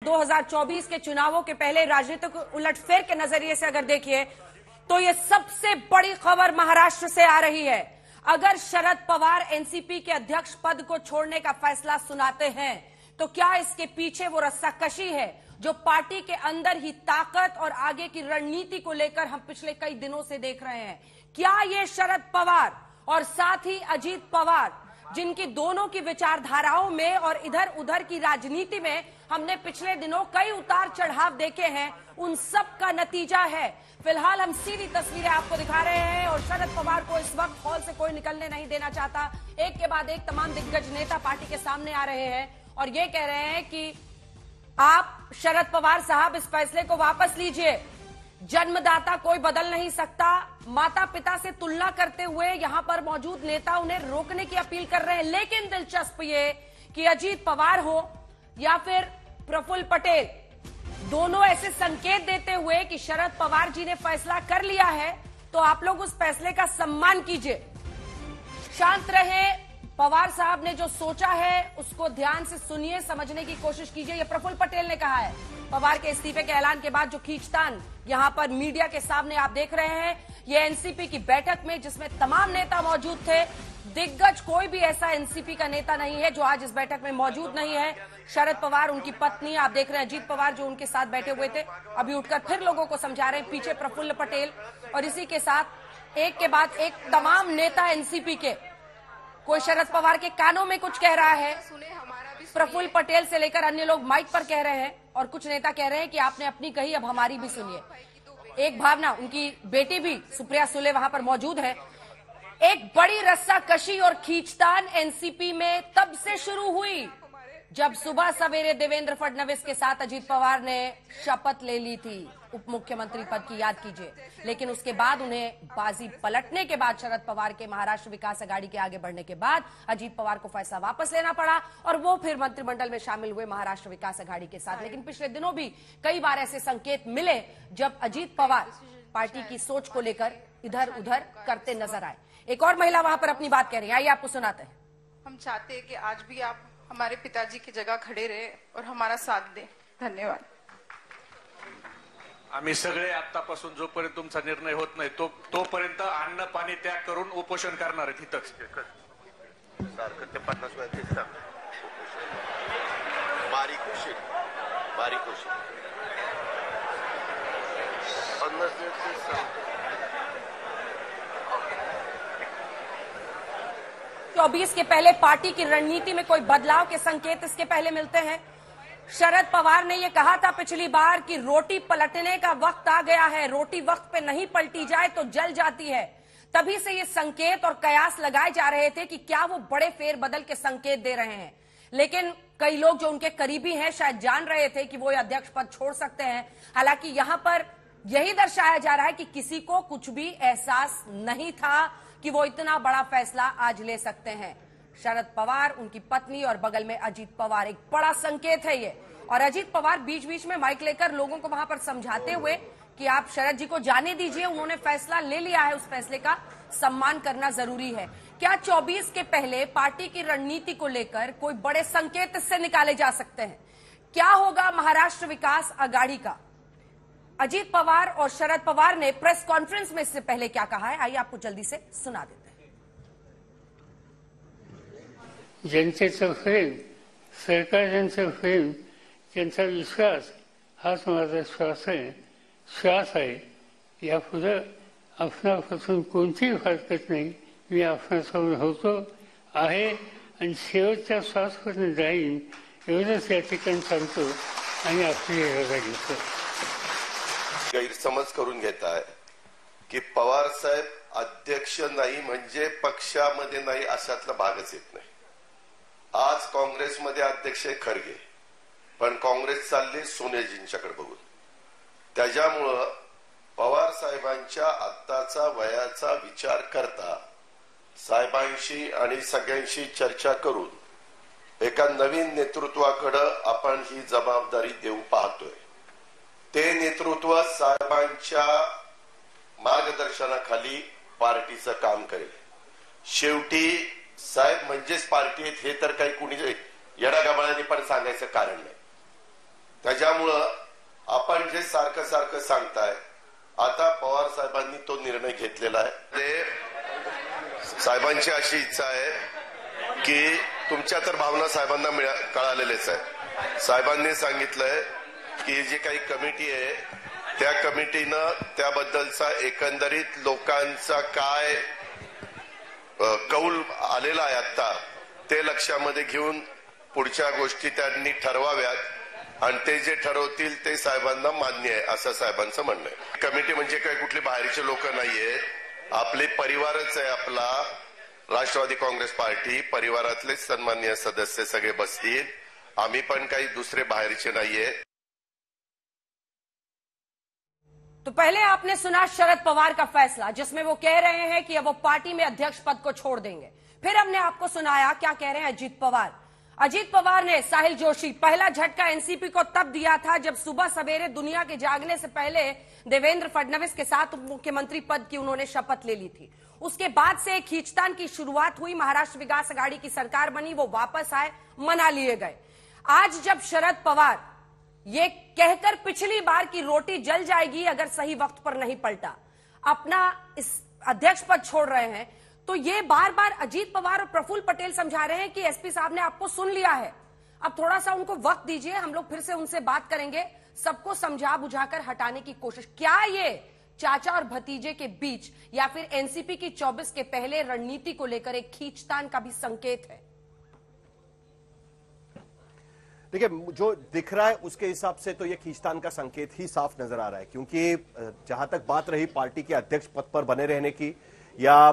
2024 के चुनावों के पहले राजनीतिक उलटफेर के नजरिए से अगर देखिए तो ये सबसे बड़ी खबर महाराष्ट्र से आ रही है। अगर शरद पवार एनसीपी के अध्यक्ष पद को छोड़ने का फैसला सुनाते हैं तो क्या इसके पीछे वो रस्साकशी है जो पार्टी के अंदर ही ताकत और आगे की रणनीति को लेकर हम पिछले कई दिनों से देख रहे हैं? क्या ये शरद पवार और साथ ही अजीत पवार, जिनकी दोनों की विचारधाराओं में और इधर उधर की राजनीति में हमने पिछले दिनों कई उतार चढ़ाव देखे हैं, उन सब का नतीजा है? फिलहाल हम सीधी तस्वीरें आपको दिखा रहे हैं और शरद पवार को इस वक्त हॉल से कोई निकलने नहीं देना चाहता। एक के बाद एक तमाम दिग्गज नेता पार्टी के सामने आ रहे हैं और ये कह रहे हैं कि आप शरद पवार साहब इस फैसले को वापस लीजिए। जन्मदाता कोई बदल नहीं सकता। माता पिता से तुलना करते हुए यहां पर मौजूद नेता उन्हें रोकने की अपील कर रहे हैं। लेकिन दिलचस्प ये कि अजीत पवार हो या फिर प्रफुल्ल पटेल, दोनों ऐसे संकेत देते हुए कि शरद पवार जी ने फैसला कर लिया है तो आप लोग उस फैसले का सम्मान कीजिए, शांत रहे। पवार साहब ने जो सोचा है उसको ध्यान से सुनिए, समझने की कोशिश कीजिए, ये प्रफुल्ल पटेल ने कहा है। पवार के इस्तीफे के ऐलान के बाद जो खींचतान यहां पर मीडिया के सामने आप देख रहे हैं, ये एनसीपी की बैठक में जिसमें तमाम नेता मौजूद थे। दिग्गज कोई भी ऐसा एनसीपी का नेता नहीं है जो आज इस बैठक में मौजूद नहीं है। शरद पवार, उनकी पत्नी, आप देख रहे हैं अजीत पवार जो उनके साथ बैठे हुए थे, अभी उठकर फिर लोगों को समझा रहे हैं। पीछे प्रफुल्ल पटेल और इसी के साथ एक के बाद एक तमाम नेता एनसीपी के, कोई शरद पवार के कानों में कुछ कह रहा है, प्रफुल्ल पटेल से लेकर अन्य लोग माइक पर कह रहे हैं और कुछ नेता कह रहे हैं कि आपने अपनी कही, अब हमारी भी सुनिए। एक भावना, उनकी बेटी भी सुप्रिया सुले वहां पर मौजूद है। एक बड़ी रस्साकशी और खींचतान एनसीपी में तब से शुरू हुई जब सुबह सवेरे देवेंद्र फडणवीस के साथ अजीत पवार ने शपथ ले ली थी उप मुख्यमंत्री पद की, याद कीजिए। लेकिन उसके बाद उन्हें बाजी पलटने के बाद, शरद पवार के महाराष्ट्र विकास अघाड़ी के आगे बढ़ने के बाद अजीत पवार को फैसला वापस लेना पड़ा और वो फिर मंत्रिमंडल में शामिल हुए महाराष्ट्र विकास अघाड़ी के साथ। लेकिन पिछले दिनों भी कई बार ऐसे संकेत मिले जब अजीत पवार पार्टी की सोच को लेकर इधर उधर करते नजर आए। एक और महिला वहां पर अपनी बात कह रही है, आइए आपको सुनाते हैं। हम चाहते हैं कि आज भी आप हमारे पिताजी की जगह खड़े रहे और हमारा साथ दें। धन्यवाद। आम्ही सगळे आतापासून जोपर्यंत तुमचा निर्णय होत नाही तोपर्यंत अन्न पाणी त्याग करून उपोषण करणार आहेत इथंच। सारखं ते 50 वेळा तेच सांगतात। बारीक होशील 50 वेळा तेच सांगतात। 24 के पहले पार्टी की रणनीति में कोई बदलाव के संकेत इसके पहले मिलते हैं। शरद पवार ने यह कहा था पिछली बार कि रोटी पलटने का वक्त आ गया है, रोटी वक्त पे नहीं पलटी जाए तो जल जाती है। तभी से ये संकेत और कयास लगाए जा रहे थे कि क्या वो बड़े फेरबदल के संकेत दे रहे हैं। लेकिन कई लोग जो उनके करीबी हैं शायद जान रहे थे कि वो अध्यक्ष पद छोड़ सकते हैं। हालांकि यहां पर यही दर्शाया जा रहा है कि किसी को कुछ भी एहसास नहीं था कि वो इतना बड़ा फैसला आज ले सकते हैं। शरद पवार, उनकी पत्नी और बगल में अजीत पवार, एक बड़ा संकेत है ये। और अजीत पवार बीच बीच में माइक लेकर लोगों को वहां पर समझाते हुए कि आप शरद जी को जाने दीजिए, उन्होंने फैसला ले लिया है, उस फैसले का सम्मान करना जरूरी है। क्या 24 के पहले पार्टी की रणनीति को लेकर कोई बड़े संकेत इससे निकाले जा सकते हैं? क्या होगा महाराष्ट्र विकास अघाड़ी का? अजीत पवार और शरद पवार ने प्रेस कॉन्फ्रेंस में इससे पहले क्या कहा है, आइए आपको जल्दी से सुना देते हैं। जनतेचं प्रेम, सरकारचं प्रेम, त्यांचा विश्वास हाच माझा श्वास आहे। यापुढे आपणापासून कोणतीही हरकत नाही। मी आपणासोबत होतो आहे आणि शेवटच्या श्वासपर्यंत जाईन एवढंच या ठिकाणी सांगतो आणि आपली आघाडी करतो। गैरसमज करून घेत आहे की पवार साहेब अध्यक्ष नाही म्हणजे पक्षामध्ये नाही अशातला भागच येत नाही। आज काँग्रेसमध्ये अध्यक्ष खरगे, पण काँग्रेस चालली सोनियाजींच्याकडे बघून। त्याच्यामुळं पवार साहेबांच्या आत्ताचा वयाचा विचार करता साहेबांशी आणि सगळ्यांशी चर्चा करून एका नवीन नेतृत्वाकडे आपण ही जबाबदारी देऊ पाहतोय। ते नेतृत्व साहेबांच्या मार्गदर्शनाखाली पार्टीचं काम करेल। शेवटी साहेब म्हणजेच पार्टी आहेत हे तर काही कुणी येडागबाळांनी पण सांगायचं कारण नाही। त्याच्यामुळं आपण जे सारखं सारखं सांगताय, आता पवार साहेबांनी तो निर्णय घेतलेला आहे. ते साहेबांची अशी इच्छा आहे की तुमच्या तर भावना साहेबांना कळालेलेच आहे. साहेबांनी सांगितलंय की जी काही कमिटी आहे त्या कमिटीनं त्याबद्दलचा एकंदरीत लोकांचा काय कौल आलेला आहे आता ते लक्षामध्ये घेऊन पुढच्या गोष्टी त्यांनी ठरवाव्यात आणि ते जे ठरवतील ते साहेबांना मान्य आहे असं साहेबांचं म्हणणं आहे. कमिटी म्हणजे काही कुठली बाहेरचे लोक नाहीये, आपले परिवारच आहे. आपला राष्ट्रवादी काँग्रेस पार्टी परिवारातलेच सन्माननीय सदस्य सगळे बसतील. आम्ही पण काही दुसरे बाहेरचे नाहीये. तो पहले आपने सुना शरद पवार का फैसला जिसमें वो कह रहे हैं कि अब वो पार्टी में अध्यक्ष पद को छोड़ देंगे. फिर हमने आपको सुनाया क्या कह रहे हैं अजीत पवार. अजीत पवार ने साहिल जोशी पहला झटका एनसीपी को तब दिया था जब सुबह सवेरे दुनिया के जागने से पहले देवेंद्र फडणवीस के साथ मुख्यमंत्री पद की उन्होंने शपथ ले ली थी. उसके बाद से खींचतान की शुरुआत हुई, महाराष्ट्र विकास आघाड़ी की सरकार बनी, वो वापस आए, मना लिए गए. आज जब शरद पवार ये कहकर पिछली बार की रोटी जल जाएगी अगर सही वक्त पर नहीं पलटा, अपना इस अध्यक्ष पद छोड़ रहे हैं, तो ये बार बार अजीत पवार और प्रफुल्ल पटेल समझा रहे हैं कि एसपी साहब ने आपको सुन लिया है, अब थोड़ा सा उनको वक्त दीजिए, हम लोग फिर से उनसे बात करेंगे, सबको समझा बुझाकर हटाने की कोशिश. क्या ये चाचा और भतीजे के बीच या फिर एनसीपी की 24 के पहले रणनीति को लेकर एक खींचतान का भी संकेत है? देखिए, जो दिख रहा है उसके हिसाब से तो ये खींचतान का संकेत ही साफ नजर आ रहा है, क्योंकि जहां तक बात रही पार्टी के अध्यक्ष पद पर बने रहने की या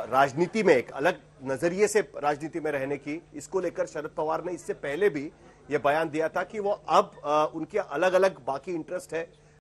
राजनीति में एक अलग नजरिए से राजनीति में रहने की, इसको लेकर शरद पवार ने इससे पहले भी ये बयान दिया था कि वो अब उनके अलग अलग बाकी इंटरेस्ट है